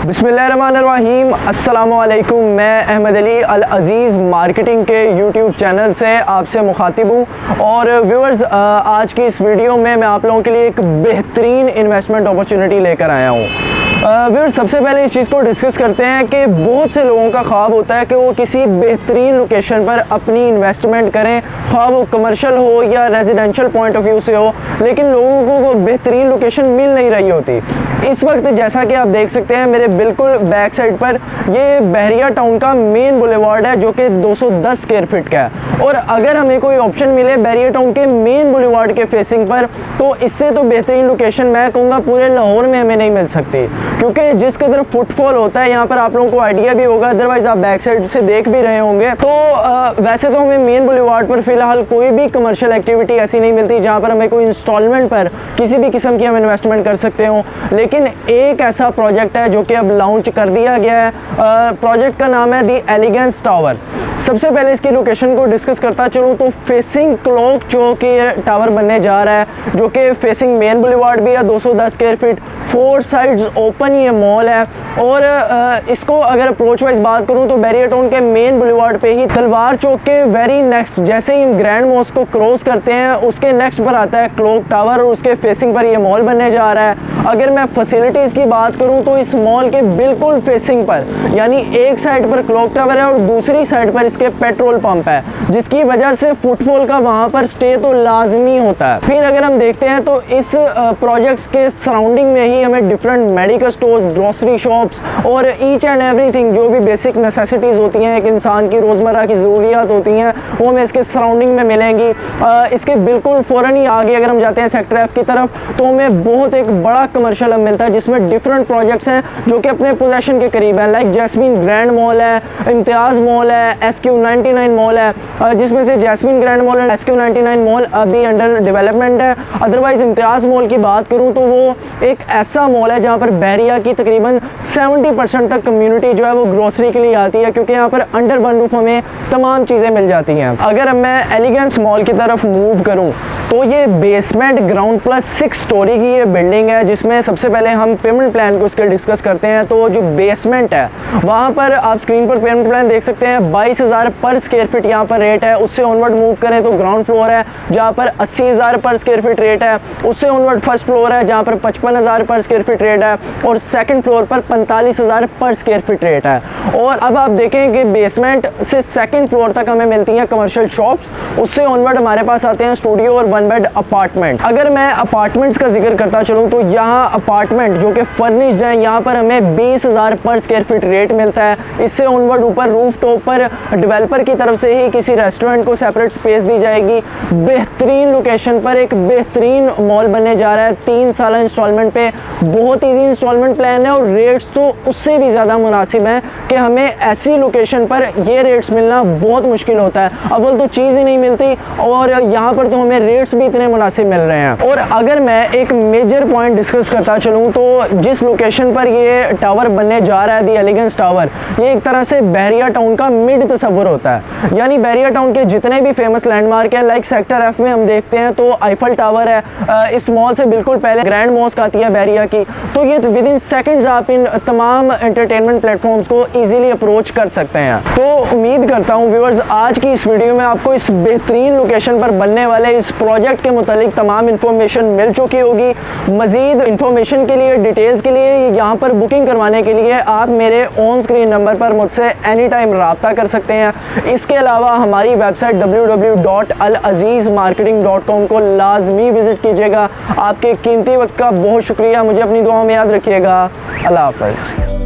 बिस्मिल्लाहिर्रहमानिर्रहीम, अस्सलामुअलैकुम। मैं अहमद अली अल अज़ीज़ मार्केटिंग के यूट्यूब चैनल से आपसे मुखातिब हूँ। और व्यूअर्स, आज की इस वीडियो में मैं आप लोगों के लिए एक बेहतरीन इन्वेस्टमेंट अपॉर्चुनिटी लेकर आया हूँ। व्यूअर्स, सबसे पहले इस चीज़ को डिस्कस करते हैं कि बहुत से लोगों का ख्वाब होता है कि वो किसी बेहतरीन लोकेशन पर अपनी इन्वेस्टमेंट करें, ख्वाब वो कमर्शियल हो या रेजिडेंशियल पॉइंट ऑफ व्यू से हो, लेकिन लोगों को वो बेहतरीन लोकेशन मिल नहीं रही होती। इस वक्त जैसा कि आप देख सकते हैं मेरे बिल्कुल बैक साइड पर ये बहरिया टाउन का मेन बुलेवार्ड है जो कि 210 स्क्वायर फीट का है। और अगर हमें कोई ऑप्शन मिले बहरिया टाउन के मेन बुलेवार्ड के फेसिंग पर, तो इससे तो बेहतरीन लोकेशन मैं कहूँगा पूरे लाहौर में हमें नहीं मिल सकती, क्योंकि जिस कदर फुटफॉल होता है यहाँ पर आप लोगों को आइडिया भी होगा, अदरवाइज आप बैक साइड से देख भी रहे होंगे। तो वैसे तो हमें मेन बुलेवार्ड पर फिलहाल कोई भी कमर्शियल एक्टिविटी ऐसी नहीं मिलती जहाँ पर हमें कोई इंस्टॉलमेंट पर किसी भी किस्म की हम इन्वेस्टमेंट कर सकते हो। लेकिन एक ऐसा प्रोजेक्ट है जो कि अब लॉन्च कर दिया गया है। प्रोजेक्ट का नाम है दी एलिगेंस टावर। सबसे पहले इसकी लोकेशन को डिस्कस करता चलूँ तो फेसिंग क्लॉक चौक ये टावर बनने जा रहा है, जो कि फेसिंग मेन बुलेवार्ड भी है, 210 स्क्वायर फीट, 4 साइड्स ओपन ये मॉल है। और इसको अगर अप्रोच वाइज बात करूँ तो बहरिया टाउन के मेन बुलेवार्ड पे ही तलवार चौक के वेरी नेक्स्ट, जैसे ही हम ग्रैंड मॉस्क को क्रॉस करते हैं उसके नेक्स्ट पर आता है क्लॉक टावर, और उसके फेसिंग पर ये मॉल बनने जा रहा है। अगर मैं फैसिलिटीज़ की बात करूँ तो इस मॉल के बिल्कुल फेसिंग पर, यानी एक साइड पर क्लॉक टावर है और दूसरी साइड पर इसके पेट्रोल पंप है, जिसकी वजह से फुटफॉल का वहाँ पर स्टे तो लाजमी होता है। फिर अगर हम देखते हैं तो इस प्रोजेक्ट्स के सराउंडिंग में ही हमें different medical stores, grocery shops और ईच एंड एवरीथिंग जो भी बेसिक नेसेसिटीज़ होती हैं, एक इंसान की रोज़मर्रा की ज़रूरियात होती हैं, वो हमें इसके सराउंडिंग में मिलेंगी। इसके बिल्कुल फ़ौरन ही आगे अगर हम जाते हैं सेक्टर F की तरफ, तो हमें बहुत एक बड़ा कमर्शियल हब मिलता है जिसमें डिफरेंट प्रोजेक्ट्स हैं जो कि अपने पोजेशन के करीब हैं। लाइक जैस्मीन ग्रैंड मॉल है, इम्तियाज़ मॉल है, SQ99 मॉल है, जिसमें से जैस्मीन ग्रैंड मॉल और SQ99 मॉल अभी अंडर डेवलपमेंट है। अदरवाइज़ इम्तियाज़ मॉल की बात करूँ तो वो एक ऐसा मॉल है जहाँ पर बहरिया की तकरीबन 70% तक कम्युनिटी जो है वो ग्रोसरी के लिए आती है, क्योंकि यहाँ पर अंडर वन रूफ हमें तमाम चीज़ें मिल जाती हैं। अगर मैं एलिगेंस मॉल की तरफ मूव करूँ तो ये बेसमेंट ग्राउंड प्लस 6 स्टोरी की ये बिल्डिंग है, जिसमें सबसे पहले हम पेमेंट प्लान को इसके डिस्कस करते हैं। तो जो बेसमेंट है वहाँ पर आप स्क्रीन पर पेमेंट प्लान देख सकते हैं, 22,000 पर स्क्वायर फीट यहाँ पर रेट है। उससे ऑनवर्ड मूव करें तो ग्राउंड फ्लोर है जहाँ पर 80,000 पर स्क्वायर फीट रेट है। उससे ऑनवर्ड फर्स्ट फ्लोर है जहाँ पर 55,000 पर स्क्वायर फीट रेट है, और सेकंड फ्लोर पर 45,000 पर स्क्वायर फीट रेट है। और अब आप देखें कि बेसमेंट से सेकंड फ्लोर तक हमें मिलती हैं कमर्शियल शॉप्स, उससे ऑनवर्ड हमारे पास आते हैं स्टूडियो और 1 बेड अपार्टमेंट। अगर मैं अपार्टमेंट्स का जिक्र करता चलूँ तो यहाँ अपार्टमेंट जो कि फर्निश्ड हैं, यहाँ पर हमें 20,000 पर स्क्वायर फीट रेट मिलता है। इससे ऑनवर्ड ऊपर रूफ टॉप पर डेवलपर की तरफ से ही किसी रेस्टोरेंट को सेपरेट स्पेस दी जाएगी। बेहतरीन लोकेशन पर एक बेहतरीन मॉल बनने जा रहा है, 3 साल इंस्टॉलमेंट पे, बहुत ईजी इंस्टॉलमेंट प्लान है, और रेट्स तो उससे भी ज़्यादा मुनासिब हैं कि हमें ऐसी लोकेशन पर ये रेट्स मिलना बहुत मुश्किल होता है। अव्वल तो चीज़ ही नहीं मिलती, और यहाँ पर तो हमें रेट्स भी इतने मुनासिब मिल रहे हैं। और अगर मैं एक मेजर पॉइंट डिस्कस करता चलूँ तो जिस लोकेशन पर ये टावर बनने जा रहा है, दी एलिगेंस टावर, ये एक तरह से बहरिया टाउन का मिड तस्वुर होता है। यानी बहरिया टाउन के जितने भी फेमस लैंडमार्क हैं, लाइक सेक्टर F में हम देखते हैं तो आईफल टावर है, इस मॉल से बिल्कुल पहले ग्रैंड मॉस्क आती है बहरिया की, तो ये विद इन सेकंड्स आप इन तमाम एंटरटेनमेंट प्लेटफॉर्म्स को इजीली अप्रोच कर सकते हैं। तो उम्मीद करता हूँ व्यूअर्स आज की इस वीडियो में आपको इस बेहतरीन लोकेशन पर बनने वाले इस प्रोजेक्ट के मुतालिक तमाम इन्फॉर्मेशन मिल चुकी होगी। मजीद इन्फॉर्मेशन के लिए, डिटेल्स के लिए, यहाँ पर बुकिंग करवाने के लिए आप मेरे ऑन स्क्रीन नंबर पर मुझसे एनी टाइम रब्ता कर सकते हैं। इसके अलावा हमारी वेबसाइट www.alazizmarketing.com को लाजमी विजिट कीजिएगा। आपके कीमती वक्त का बहुत शुक्रिया, मुझे अपनी दुआओं में याद रखिएगा। अल्लाह हाफ़िज़।